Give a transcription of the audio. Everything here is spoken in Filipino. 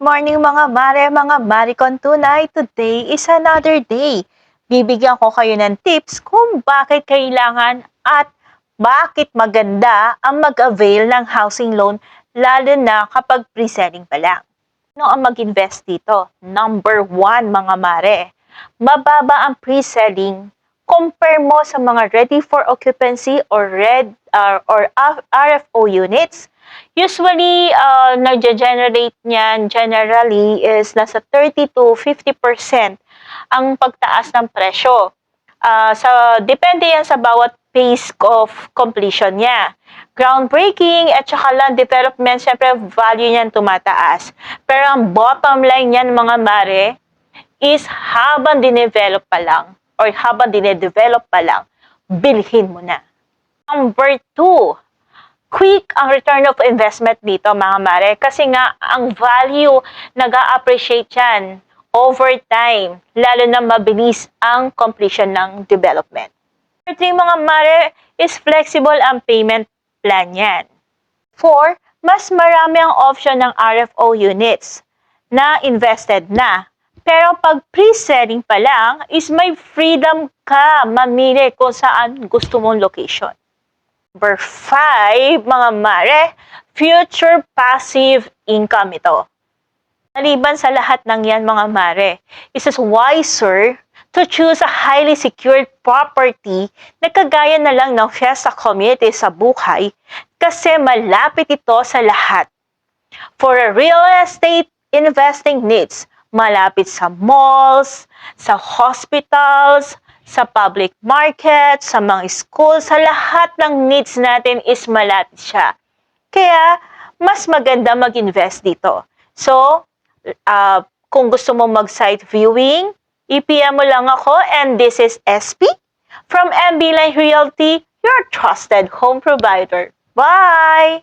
Morning mga Maricon Tunay. Today is another day. Bibigyan ko kayo ng tips kung bakit kailangan at bakit maganda ang mag-avail ng housing loan lalo na kapag pre-selling pa lang. Ano ang mag-invest dito? Number 1 mga mare, mababa ang pre-selling compare mo sa mga ready for occupancy or RFO units. Usually, nagge-generate niyan generally is nasa 30 to 50% ang pagtaas ng presyo. Depende yan sa bawat phase of completion niya. Groundbreaking at saka land development, syempre value niyan tumataas. Pero ang bottom line niyan mga mare is habang dinevelop pa lang or habang dinedevelop pa lang, bilhin mo na. Number 2, quick ang return of investment dito mga mare kasi nga ang value nag-a-appreciate yan over time, lalo na mabilis ang completion ng development. Number 3 mga mare is flexible ang payment plan yan. 4, mas marami ang option ng RFO units na invested na. Pero pag pre-selling pa lang is may freedom ka mamili kung saan gusto mong location. Number 5, mga mare, future passive income ito. Maliban sa lahat ng yan, mga mare, it is wiser to choose a highly secured property na kagaya na lang ng Fiesta Community sa Buhay kasi malapit ito sa lahat. For a real estate investing needs, malapit sa malls, sa hospitals, sa public market, sa mga school, sa lahat ng needs natin is malapit siya. Kaya, mas maganda mag-invest dito. So, kung gusto mo mag-site viewing, i-PM mo lang ako and this is SP from MB Line Realty, your trusted home provider. Bye!